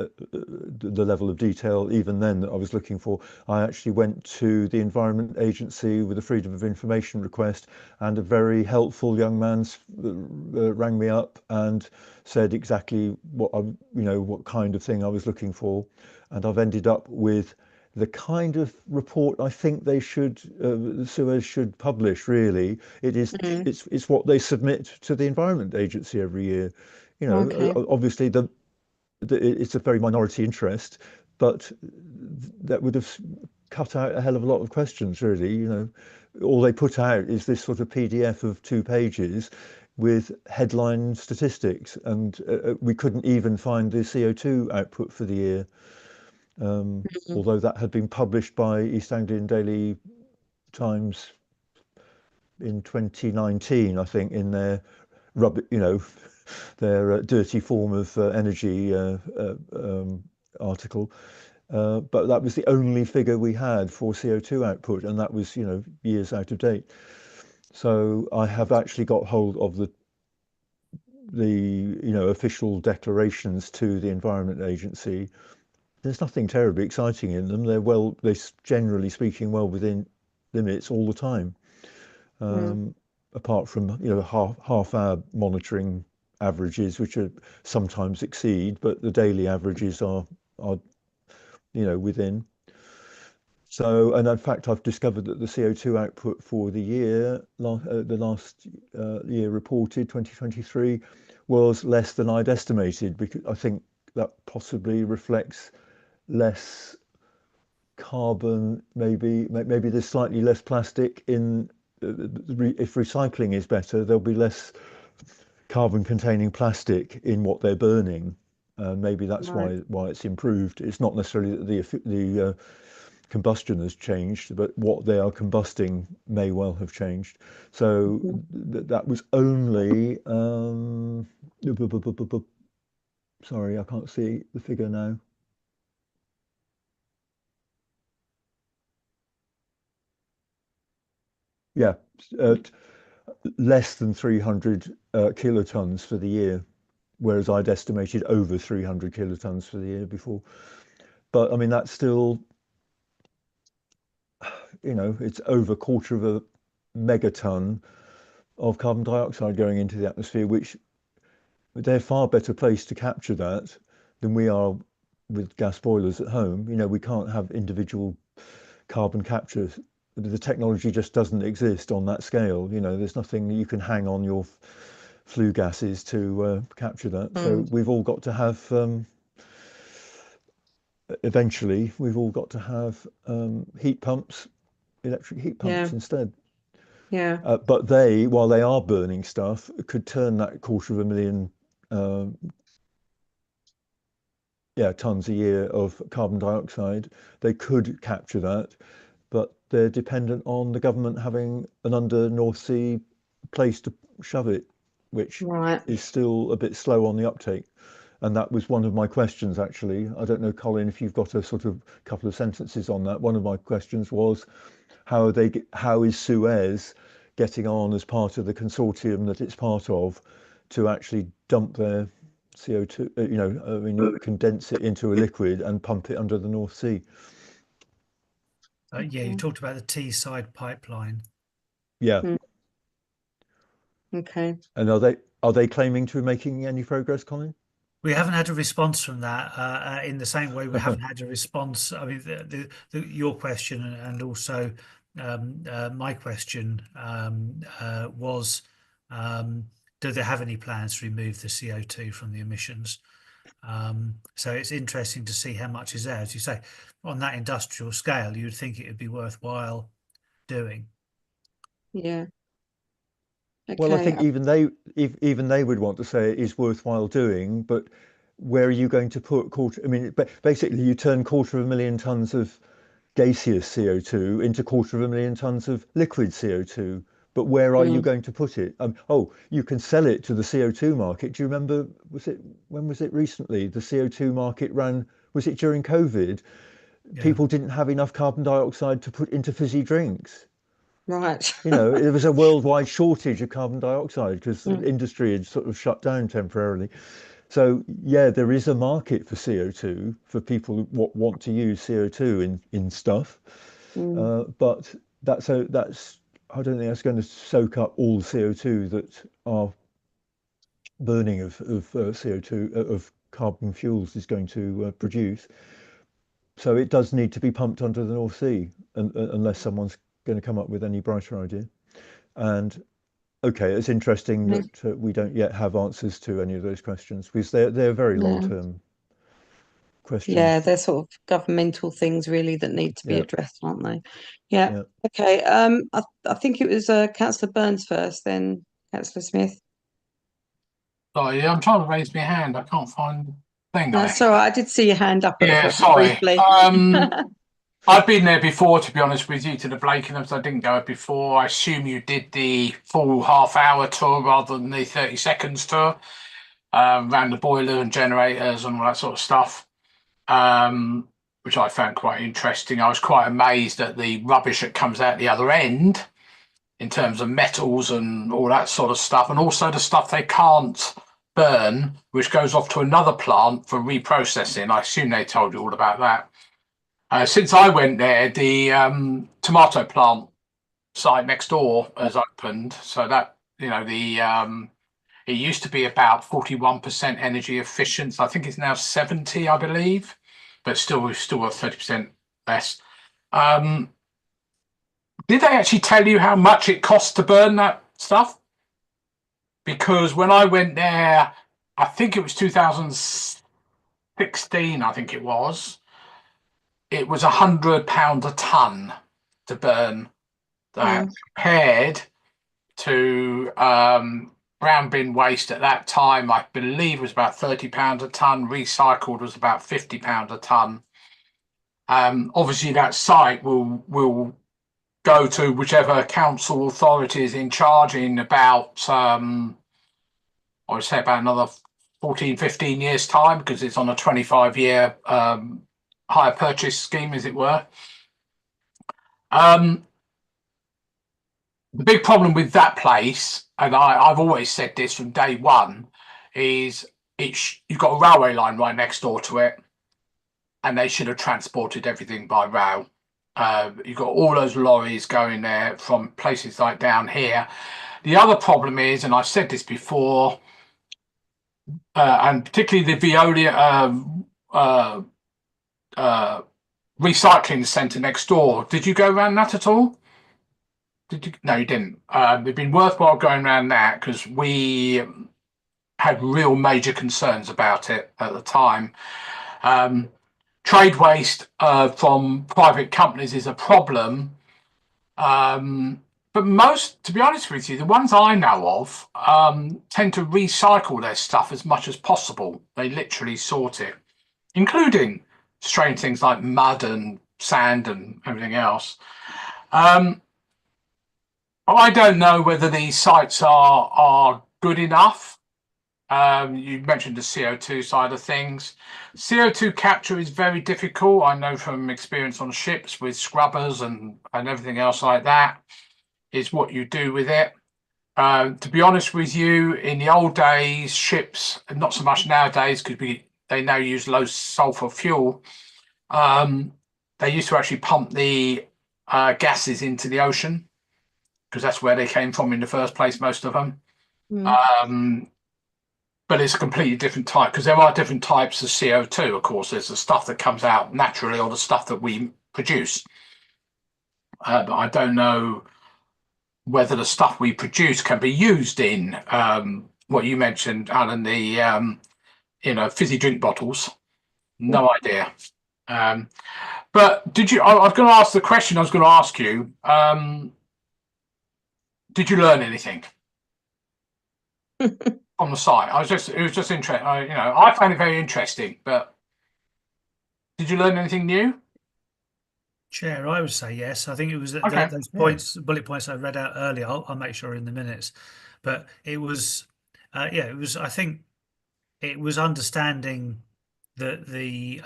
the level of detail even then that I was looking for. I actually went to the Environment Agency with a Freedom of Information request, and a very helpful young man rang me up and said exactly what kind of thing I was looking for, and I've ended up with the kind of report I think they should, Suez should publish. Really, it's what they submit to the Environment Agency every year. Obviously it's a very minority interest, but that would have cut out a hell of a lot of questions, really. All they put out is this sort of PDF of 2 pages with headline statistics, and we couldn't even find the CO2 output for the year, although that had been published by East Anglian Daily Times in 2019, I think, in their their dirty form of energy article, but that was the only figure we had for CO2 output, and that was years out of date. So I have actually got hold of the official declarations to the Environment Agency. There's nothing terribly exciting in them. They're generally speaking well within limits all the time, apart from half-hour monitoring averages, which are sometimes exceed, but the daily averages are within. So, and in fact, I've discovered that the CO2 output for the year, the last year reported, 2023, was less than I'd estimated, because I think that possibly reflects less carbon. Maybe there's slightly less plastic in if recycling is better, there'll be less carbon-containing plastic in what they're burning. Maybe that's why it's improved. It's not necessarily that the combustion has changed, but what they are combusting may well have changed. So that was only sorry, I can't see the figure now. Yeah, less than 300 kilotons for the year, whereas I'd estimated over 300 kilotons for the year before. But I mean, that's still, it's over a quarter of a megaton of carbon dioxide going into the atmosphere, which they're far better placed to capture that than we are with gas boilers at home. We can't have individual carbon capture. The technology just doesn't exist on that scale. There's nothing you can hang on your flue gases to capture that. So we've all got to have, eventually, we've all got to have heat pumps, electric heat pumps instead. Yeah. But they, while they are burning stuff, could turn that 250,000 tons a year of carbon dioxide. They could capture that, but they're dependent on the government having an under North Sea place to shove it, which is still a bit slow on the uptake. And that was one of my questions, actually. I don't know, Colin, if you've got a sort of couple of sentences on that. One of my questions was, how is Suez getting on as part of the consortium that it's part of to actually dump their CO2, condense it into a liquid and pump it under the North Sea? Yeah, you talked about the Teesside pipeline. Yeah. Okay. And are they claiming to be making any progress, Colin? We haven't had a response from that. In the same way, we haven't had a response. I mean, your question and also my question was, do they have any plans to remove the CO2 from the emissions? So it's interesting to see how much is there. As you say, on that industrial scale, you'd think it would be worthwhile doing. Yeah. Okay. Well, I think even they would want to say it is worthwhile doing, but where are you going to put basically you turn 250,000 tons of gaseous CO2 into 250,000 tons of liquid CO2. But where are you going to put it? You can sell it to the CO2 market. Do you remember, when was it recently? The CO2 market was it during COVID? Yeah. People didn't have enough carbon dioxide to put into fizzy drinks. Right. It was a worldwide shortage of carbon dioxide because the industry had sort of shut down temporarily. So yeah, there is a market for CO2 for people who want to use CO2 in stuff, but that's I don't think that's going to soak up all the CO2 that our burning of CO2 of carbon fuels is going to produce. So it does need to be pumped under the North Sea, unless someone's going to come up with any brighter idea. And okay, it's interesting that we don't yet have answers to any of those questions, because they're very long-term questions. Yeah, they're sort of governmental things really that need to be addressed, aren't they? Yeah. Okay. I think it was Councillor Burns first, then Councillor Smith. Sorry, I'm trying to raise my hand. I can't find the thing. That's all right. I did see your hand up sorry. briefly. I've been there before, to be honest with you, to the Blakenhams. I didn't go before. I assume you did the full half-hour tour rather than the 30 seconds tour, around the boiler and generators and all that sort of stuff, which I found quite interesting. I was quite amazed at the rubbish that comes out the other end in terms of metals and all that sort of stuff, and also the stuff they can't burn, which goes off to another plant for reprocessing. I assume they told you all about that. Since I went there, the tomato plant site next door has opened, so that it used to be about 41% energy efficient. I think it's now 70, I believe, but we've still got 30% less. Did they actually tell you how much it costs to burn that stuff? Because when I went there, I think it was 2016, I think it was £100 a ton to burn that compared to brown bin waste at that time, I believe was about £30 a tonne. Recycled was about £50 a tonne. Obviously, that site will go to whichever council authority is in charge in about, I would say about another 14, 15 years' time, because it's on a 25-year hire purchase scheme, as it were. The big problem with that place, and I've always said this from day one, is you've got a railway line right next door to it, and they should have transported everything by rail. You've got all those lorries going there from places like down here. The other problem is, and I've said this before, and particularly the Veolia recycling centre next door. Did you go around that at all? Did you? No, you didn't. It'd been worthwhile going around that, because we had real major concerns about it at the time. Trade waste from private companies is a problem. But most, to be honest with you, the ones I know of tend to recycle their stuff as much as possible. They literally sort it, including strange things like mud and sand and everything else. I don't know whether these sites are good enough. You mentioned the CO2 side of things. CO2 capture is very difficult. I know from experience on ships with scrubbers and everything else like that, is what you do with it. To be honest with you, in the old days, ships, not so much nowadays, because they now use low sulfur fuel. They used to actually pump the gases into the ocean, because that's where they came from in the first place, most of them. But it's a completely different type, because there are different types of CO2. Of course, there's the stuff that comes out naturally, or the stuff that we produce. But I don't know whether the stuff we produce can be used in what you mentioned, Alan, the fizzy drink bottles. No idea. But did you? I was going to ask the question. I was going to ask you. Did you learn anything on the site? It was just interesting. I found it very interesting. But did you learn anything new? Chair, I would say yes. I think it was those bullet points I read out earlier. I'll make sure in the minutes, but it was, it was. I think it was understanding that the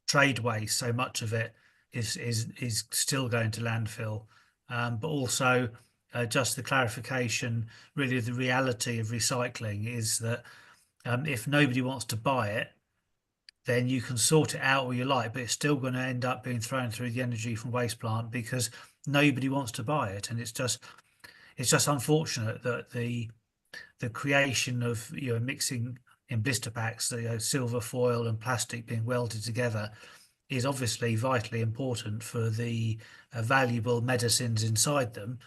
trade waste, so much of it is still going to landfill, but also just the clarification. Really, the reality of recycling is that if nobody wants to buy it, then you can sort it out all you like, but it's still going to end up being thrown through the energy from waste plant, because nobody wants to buy it. And it's just unfortunate that the creation of mixing in blister packs, silver foil and plastic being welded together, is obviously vitally important for the valuable medicines inside them.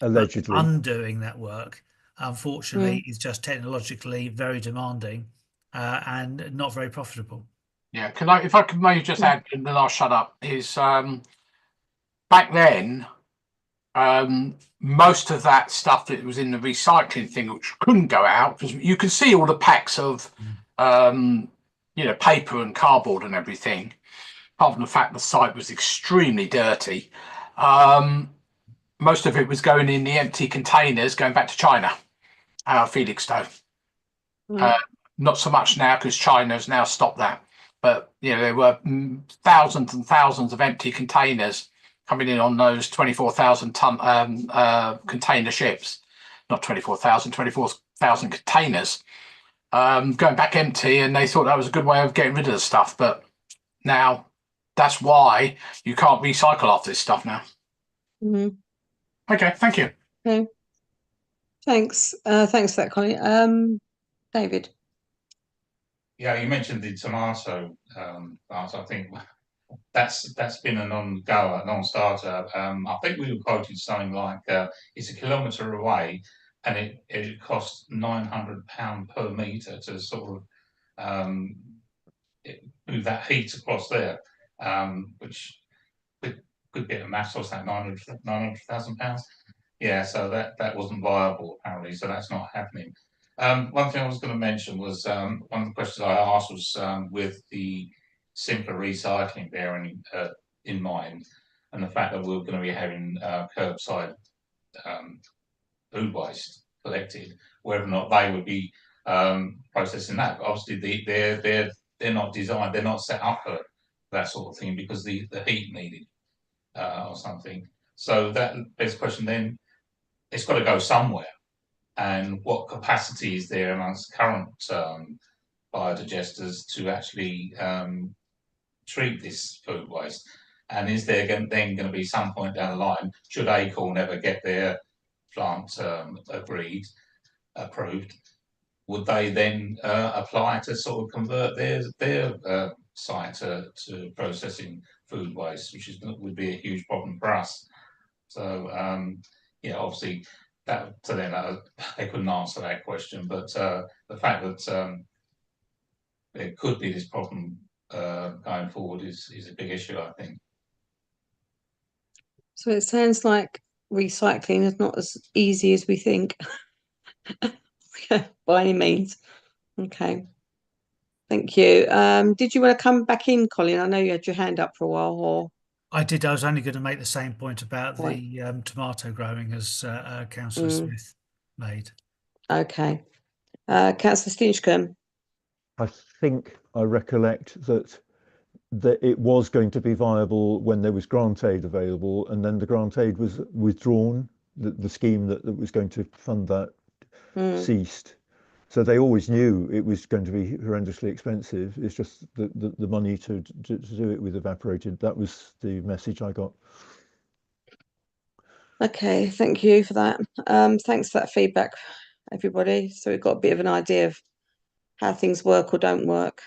Allegedly, but undoing that work, unfortunately, is just technologically very demanding. And not very profitable. Yeah, if I could maybe just add, and then I'll shut up, is back then, most of that stuff that was in the recycling thing, which couldn't go out, because you could see all the packs of paper and cardboard and everything, apart from the fact the site was extremely dirty. Most of it was going in the empty containers going back to China, Felixstowe. Not so much now, because China's now stopped that. But there were thousands and thousands of empty containers coming in on those 24,000 ton container ships. Not 24,000, 24,000 containers going back empty, and they thought that was a good way of getting rid of the stuff. But now that's why you can't recycle off this stuff now. Okay, thank you. Okay. Thanks. Thanks for that, Connie. David. Yeah, you mentioned the tomato part. I think that's been a non-goer, non-starter. I think we were quoted something like it's a kilometre away, and it costs £900 per metre to sort of move that heat across there, which with quick bit of maths, what's that, 900,000 pounds? Yeah, so that wasn't viable apparently, so that's not happening. One thing I was going to mention was one of the questions I asked was with the simpler recycling bearing in mind, and the fact that we're going to be having curbside food waste collected, whether or not they would be processing that. But obviously, they're not designed, they're not set up for that sort of thing because the heat needed or something. So that begs the question then, it's got to go somewhere. And what capacity is there amongst current biodigesters to actually treat this food waste? And is there then going to be some point down the line, should Acorn ever get their plant approved, would they then apply to sort of convert their site to processing food waste, which would be a huge problem for us? So yeah, obviously that to them they couldn't answer that question, but the fact that there could be this problem going forward is a big issue, I think. So it sounds like recycling is not as easy as we think by any means. Okay. Thank you. Did you want to come back in, Colin? I know you had your hand up for a while, or I did. I was only going to make the same point about right. the tomato growing as Councillor Smith made. Okay. Councillor Stinchcombe. I think I recollect that it was going to be viable when there was grant aid available, and then the grant aid was withdrawn. The scheme that was going to fund that ceased. So they always knew it was going to be horrendously expensive. It's just the money to do it with evaporated. That was the message I got. Okay, thank you for that. Thanks for that feedback, everybody. So we've got a bit of an idea of how things work or don't work.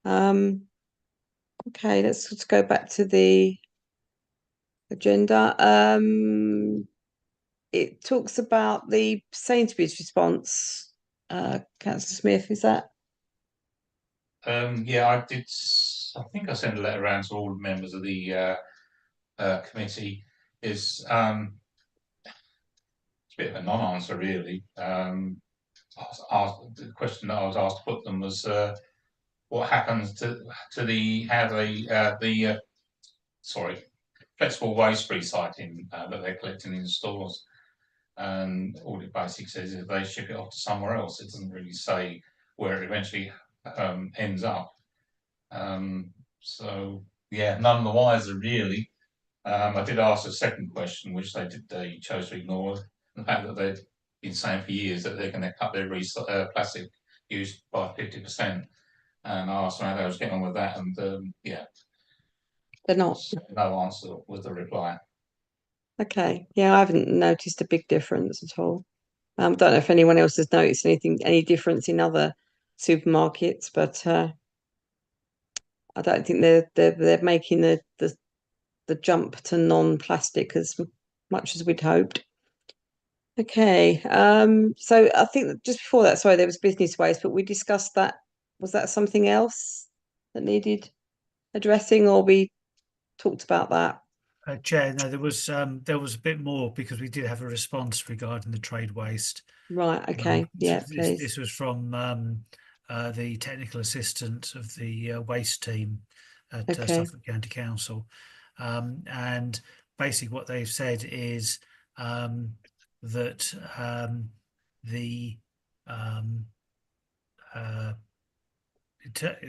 Okay, let's just go back to the agenda. It talks about the Sainsbury's response. Councillor Smith, is that? Yeah, I did. I think I sent a letter around to all members of the committee. It's a bit of a non-answer, really. The question that I was asked to put them was, what happens to the flexible waste recycling that they're collecting in stores? And all it basically says is they ship it off to somewhere else. It doesn't really say where it eventually ends up. So yeah, none the wiser really. I did ask a second question, which they chose to ignore. The fact that they've been saying for years that they're going to cut their plastic use by 50%, and I asked them how they was getting on with that, and yeah, They're not. No answer was the reply. Okay, yeah, I haven't noticed a big difference at all. Don't know if anyone else has noticed any difference in other supermarkets, but I don't think they're making the jump to non-plastic as much as we'd hoped. Okay, so I think that just before that, sorry, there was business waste, but we discussed that. Was that something else that needed addressing, or we talked about that? Chair, no, there was a bit more because we did have a response regarding the trade waste. Right, okay, yeah, please. This was from the technical assistant of the waste team at Suffolk County Council, and basically what they've said is that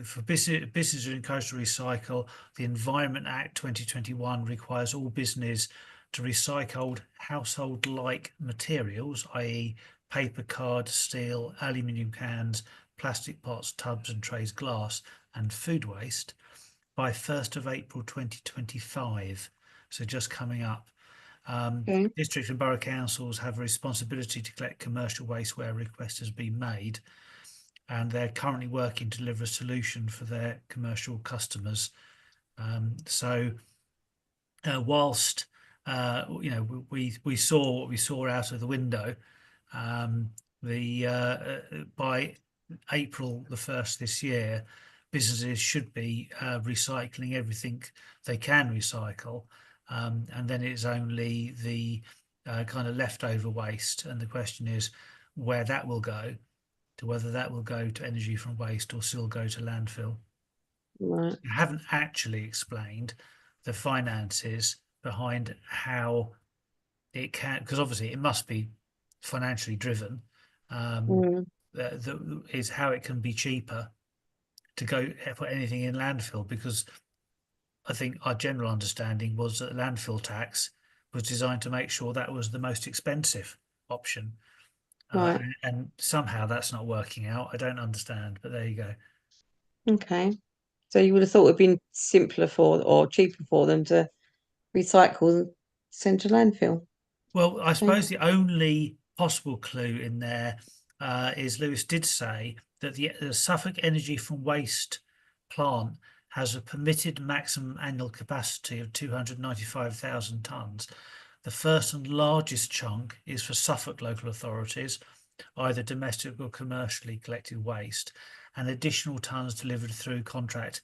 for businesses are encouraged to recycle. The Environment Act 2021 requires all business to recycle household-like materials, i.e. paper, card, steel, aluminium cans, plastic pots, tubs and trays, glass and food waste by 1st of April 2025. So just coming up. District and borough councils have a responsibility to collect commercial waste where a request has been made, and they're currently working to deliver a solution for their commercial customers. Whilst we saw what we saw out of the window, by April the 1st this year, businesses should be recycling everything they can recycle, and then it's only the kind of leftover waste. And the question is where that will go, to whether that will go to energy from waste or still go to landfill. Right. I haven't actually explained the finances behind how it can, because obviously it must be financially driven. That is how it can be cheaper to go put anything in landfill, because I think our general understanding was that landfill tax was designed to make sure that was the most expensive option. Right. And somehow that's not working out. I don't understand, but there you go. Okay. So you would have thought it'd been simpler or cheaper for them to recycle and send to landfill. Well, I suppose the only possible clue in there is Lewis did say that the Suffolk Energy from Waste plant has a permitted maximum annual capacity of 295,000 tonnes. The first and largest chunk is for Suffolk local authorities, either domestic or commercially collected waste, and additional tonnes delivered through contract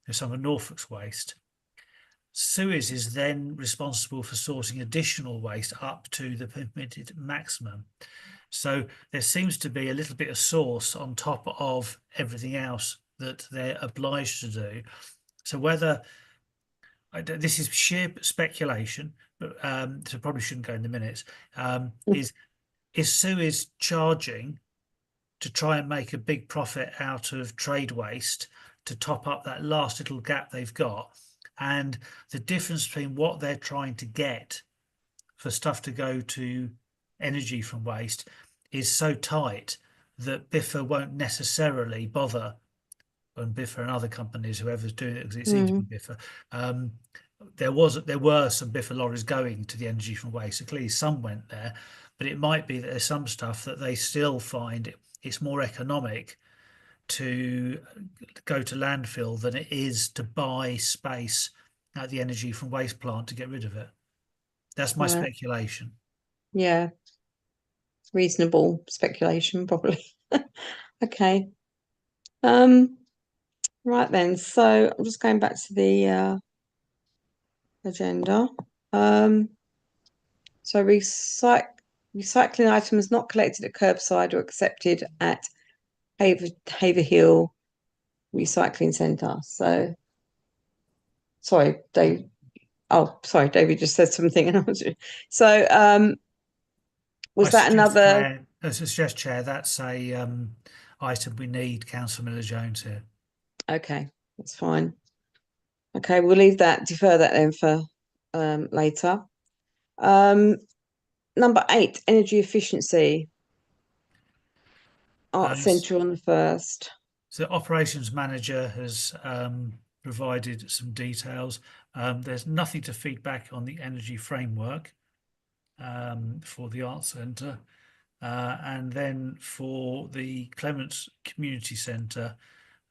with some of Norfolk's waste. Suez is then responsible for sorting additional waste up to the permitted maximum. So there seems to be a little bit of source on top of everything else that they're obliged to do. So whether this is sheer speculation, but so probably shouldn't go in the minutes, is Suez charging to try and make a big profit out of trade waste to top up that last little gap they've got? And the difference between what they're trying to get for stuff to go to energy from waste is so tight that Biffa won't necessarily bother, and Biffa and other companies, whoever's doing it, because it seems to be Biffa. There were some Biffa lorries going to the energy from waste, so clearly some went there, but it might be that there's some stuff that they still find it's more economic to go to landfill than it is to buy space at the energy from waste plant to get rid of it. That's my speculation. Yeah, reasonable speculation, probably. Okay. Right then. So I'm just going back to the agenda. So recycling items not collected at curbside or accepted at Haverhill Recycling Centre. So, sorry, Dave. Oh, sorry, David just said something. So, was that another? I suggest, Chair, that's a item we need Councillor Miller-Jones here. Okay, that's fine. Okay, we'll defer that then for later. Number 8, energy efficiency. Art Centre on the 1st. So the operations manager has provided some details. There's nothing to feedback on the energy framework for the Art Centre. And then for the Clements Community Centre,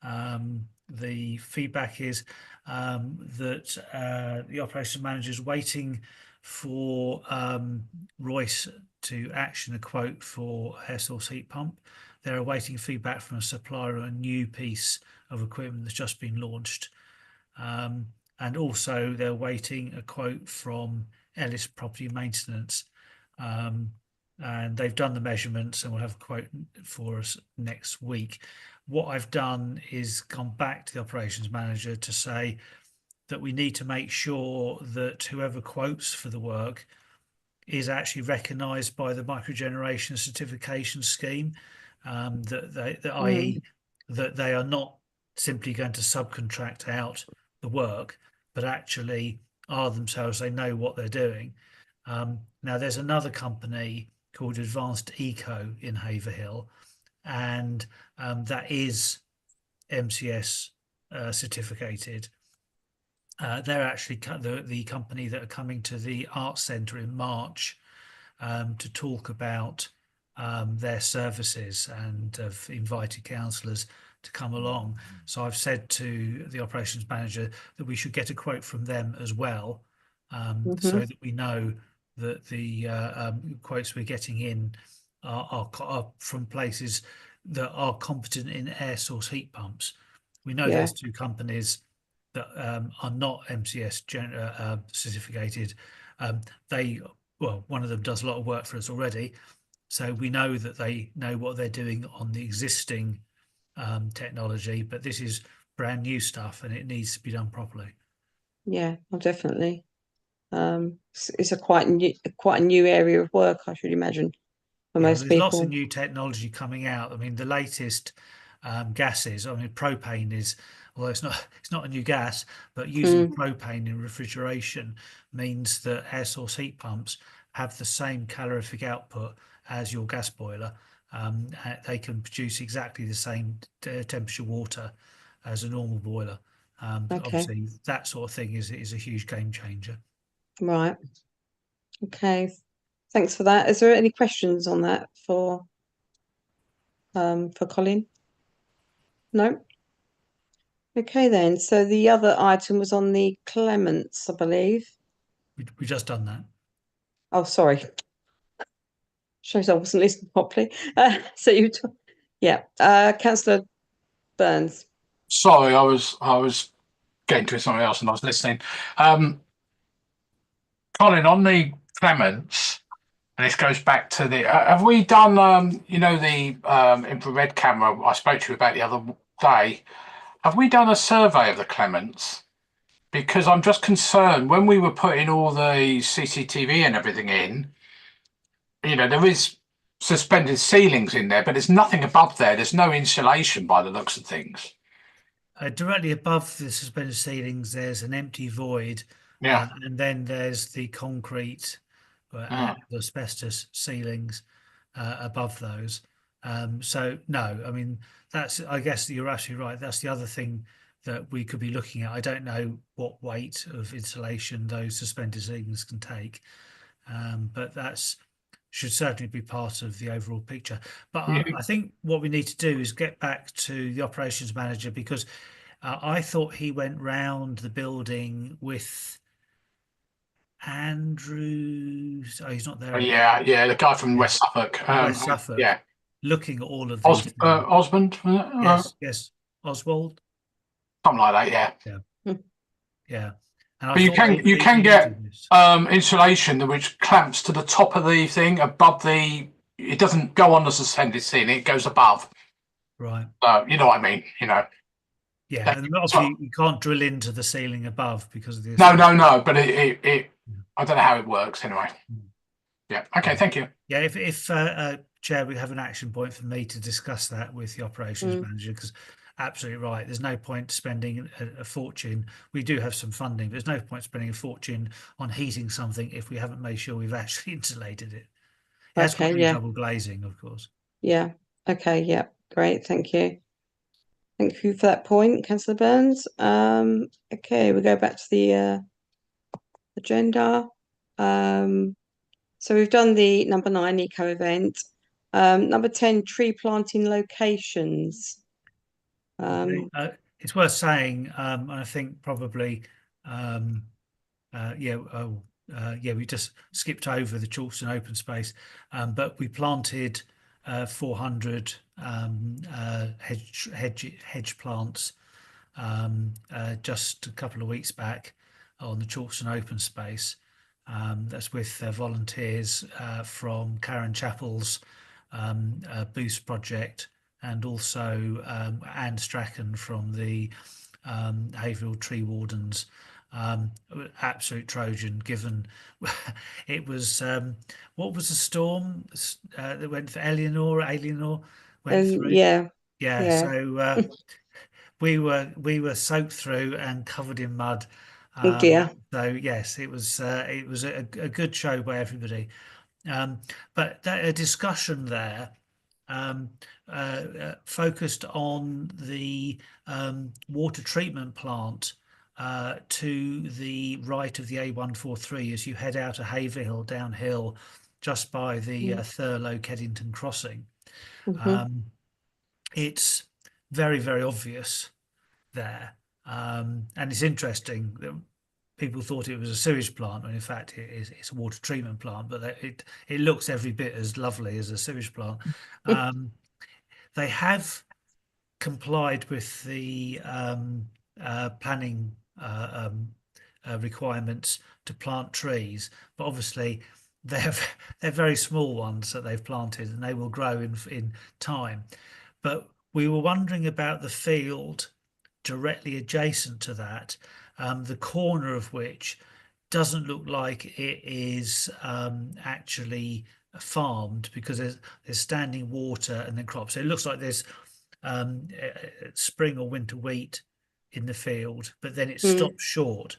the feedback is that the operations manager is waiting for Royce to action a quote for air source heat pump. They're awaiting feedback from a supplier on a new piece of equipment that's just been launched. And also they're waiting a quote from Ellis Property Maintenance. And they've done the measurements and will have a quote for us next week. What I've done is gone back to the operations manager to say that we need to make sure that whoever quotes for the work is actually recognised by the microgeneration certification scheme, i.e. that they are not simply going to subcontract out the work, but actually are themselves, they know what they're doing. Now there's another company called Advanced Eco in Haverhill, and that is MCS certificated. They're actually the company that are coming to the Arts Centre in March to talk about their services, and have invited councillors to come along. So I've said to the operations manager that we should get a quote from them as well, so that we know that the quotes we're getting in are from places that are competent in air source heat pumps. We know there's 2 companies that are not MCS certificated. One of them does a lot of work for us already, so we know that they know what they're doing on the existing technology, but this is brand new stuff and it needs to be done properly. Yeah, well, definitely. It's a quite a new area of work, I should imagine, for most there's people. Lots of new technology coming out. I mean, the latest gases. I mean, propane is, well, it's not a new gas, but using propane in refrigeration means that air source heat pumps have the same calorific output as your gas boiler. They can produce exactly the same temperature water as a normal boiler. Okay. Obviously, that sort of thing is a huge game changer. Right. Okay. Thanks for that. Is there any questions on that for Colin? No. Okay then. So the other item was on the Clements, I believe. We just done that. Oh, sorry. Shows I wasn't listening properly. Councillor Burns. Sorry, I was getting to something else and I was listening. Colin, on the Clements, and this goes back to the. Have we done the infrared camera I spoke to you about the other day? Have we done a survey of the Clements? Because I'm just concerned when we were putting all the CCTV and everything in, there is suspended ceilings in there, but there's nothing above there. There's no insulation by the looks of things. Directly above the suspended ceilings, there's an empty void, Yeah. and then there's the concrete and the asbestos ceilings above those. So no, I mean I guess you're absolutely right. That's the other thing that we could be looking at. I don't know what weight of insulation those suspended ceilings can take, but that's should certainly be part of the overall picture. But I think what we need to do is get back to the operations manager, because I thought he went round the building with Andrew. Oh, he's not there. Yeah, the guy from West Suffolk. West Suffolk. Yeah. Looking at all of these. Osmond. Yes, Oswald. Something like that. Yeah. Yeah. And but you can get insulation which clamps to the top of the thing above the. It doesn't go on the suspended ceiling; it goes above. Right. You know what I mean? Yeah, and obviously you can't drill into the ceiling above because of the. No. But it I don't know how it works anyway. Yeah. Okay. Thank you. Yeah. If Chair, we have an action point for me to discuss that with the operations manager, because absolutely right. There's no point spending a fortune. We do have some funding, but there's no point spending a fortune on heating something if we haven't made sure we've actually insulated it. That's got to be double glazing, of course. Yeah. Okay. Yeah. Great. Thank you. Thank you for that point, Councillor Burns. Okay, we go back to the agenda. So we've done the number 9 eco event. Number 10, tree planting locations. It's worth saying, and I think probably, we just skipped over the Chalkston open space, but we planted 400 hedge plants just a couple of weeks back on the Chalkston open space. That's with volunteers from Karen Chappell's Boost project, and also Anne Strachan from the Haverhill Tree Wardens. Absolute Trojan, given it was what was the storm that went for Eleanor went through? Yeah. So we were soaked through and covered in mud. Oh dear. So yes, it was a good show by everybody. But a discussion there focused on the water treatment plant to the right of the A143 as you head out of Haverhill downhill, just by the Thurlow Keddington crossing. It's very, very obvious there, and it's interesting that people thought it was a sewage plant, when in fact it's a water treatment plant, but it looks every bit as lovely as a sewage plant. They have complied with the planning requirements to plant trees, but obviously they're very small ones that they've planted, and they will grow in time. But we were wondering about the field directly adjacent to that, the corner of which doesn't look like it is actually farmed, because there's standing water and then crops. So it looks like there's spring or winter wheat in the field, but then it stops short.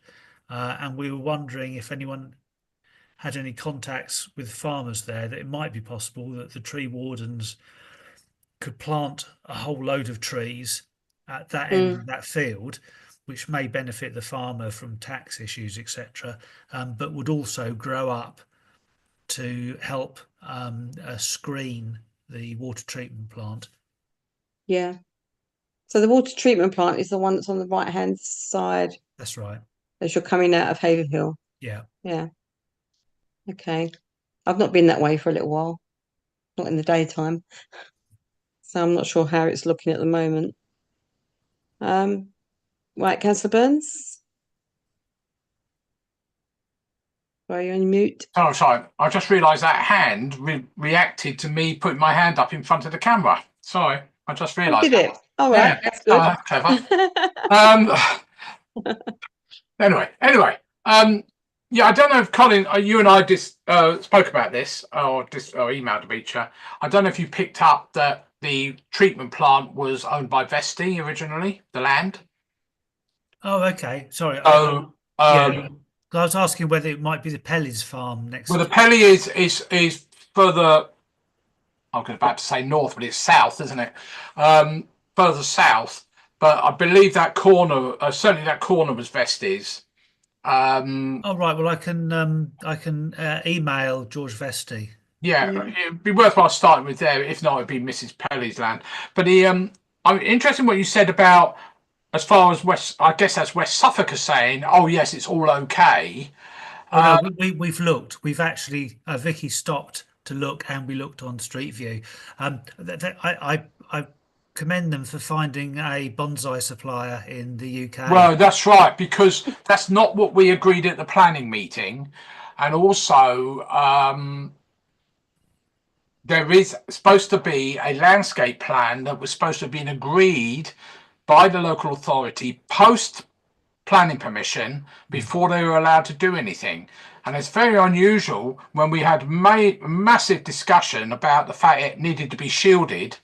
And we were wondering if anyone had any contacts with farmers there, that it might be possible that the tree wardens could plant a whole load of trees at that end of that field, which may benefit the farmer from tax issues, etc., but would also grow up to help screen the water treatment plant. Yeah. So the water treatment plant is the one that's on the right-hand side That's right. as you're coming out of Haverhill. Yeah. Yeah. Okay. I've not been that way for a little while, not in the daytime. So I'm not sure how it's looking at the moment. Right, Councillor Burns? Are you on mute? Oh, sorry. I just realised that hand reacted to me putting my hand up in front of the camera. Sorry, I just realised. Did it? All right, Yeah. that's good. Clever. Anyway. Yeah, I don't know if Colin, you and I just spoke about this or emailed each other. I don't know if you picked up that the treatment plant was owned by Vesti originally, the land. Oh, okay. Sorry. So, yeah, I was asking whether it might be the Pelly's farm next. Well, the Pelly is further. I was about to say north, but it's south, isn't it? Further south. But I believe that corner, certainly that corner, was Vesti's. Oh right. Well, I can email George Vesti. Yeah, it'd be worthwhile starting with there. If not, it'd be Mrs. Pelly's land. But I'm interested in what you said about, as far as West. I guess that's West Suffolk are saying. Oh yes, it's all okay. Oh no, we've looked. We've actually Vicky stopped to look, and we looked on Street View. I commend them for finding a bonsai supplier in the UK. Well, that's right, because that's not what we agreed at the planning meeting, and also there is supposed to be a landscape plan that was supposed to have been agreed by the local authority post planning permission before they were allowed to do anything. And it's very unusual when we had massive discussion about the fact it needed to be shielded,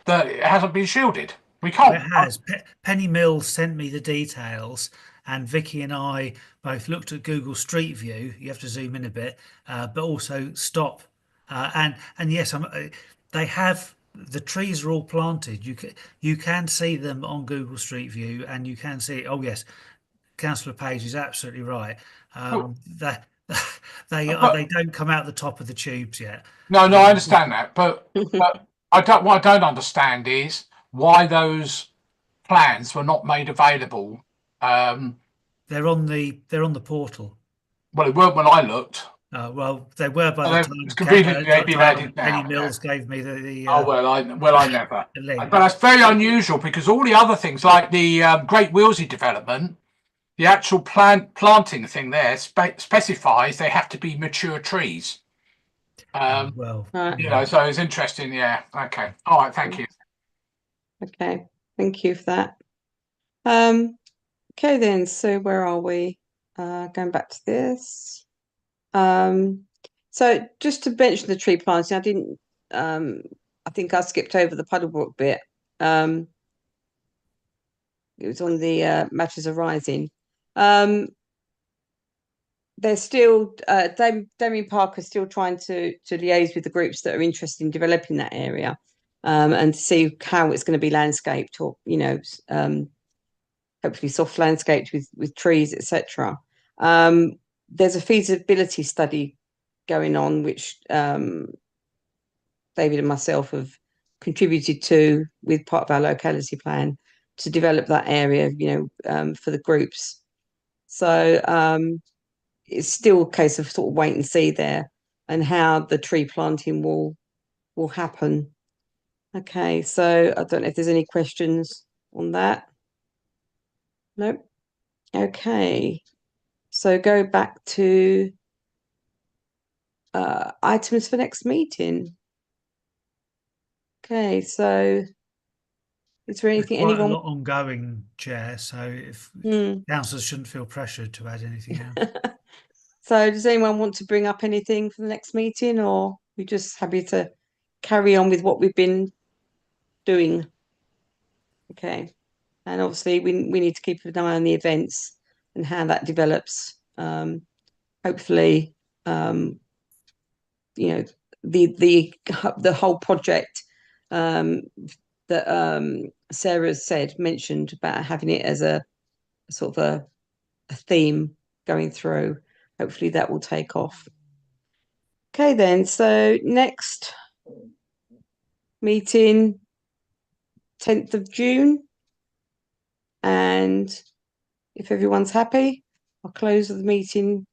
that it hasn't been shielded. We can't. It has. Penny Mills sent me the details, and Vicky and I both looked at Google Street View. You have to zoom in a bit, but also stop. And yes, they have. The trees are all planted. You can see them on Google Street View, and you can see. Oh yes, Councillor Page is absolutely right. That they don't come out the top of the tubes yet. No, I understand that, but what I don't understand is why those plans were not made available. They're on the portal. Well, it weren't when I looked. Well, they were by the time. It's convenient they've been added now. Penny Mills gave me the. Oh well, I never. Link. But that's very unusual, because all the other things, like the Great Willsey development, the actual planting thing there specifies they have to be mature trees. Well, so it's interesting. Yeah. Okay. All right. Thank you. Okay. Thank you for that. Okay then. So where are we? Going back to this. So just to mention the tree planting, I didn't. I think I skipped over the Puddlebrook bit. It was on the matters arising. There's still Damien Parker's still trying to liaise with the groups that are interested in developing that area, and to see how it's going to be landscaped, or hopefully soft landscaped with trees, etc. There's a feasibility study going on, which David and myself have contributed to with part of our locality plan to develop that area, for the groups. So it's still a case of sort of wait and see there, and how the tree planting will happen. Okay, so I don't know if there's any questions on that. Nope. Okay, so go back to items for next meeting. Okay, so is there anything Quite a anyone? lot ongoing, Chair. So if councillors shouldn't feel pressured to add anything else. So does anyone want to bring up anything for the next meeting, or we just happy to carry on with what we've been doing? Okay, and obviously we need to keep an eye on the events and how that develops. Hopefully, you know, the whole project that Sarah mentioned about having it as a sort of a theme going through. Hopefully that will take off. Okay, then. So next meeting, 10th of June. And if everyone's happy, I'll close the meeting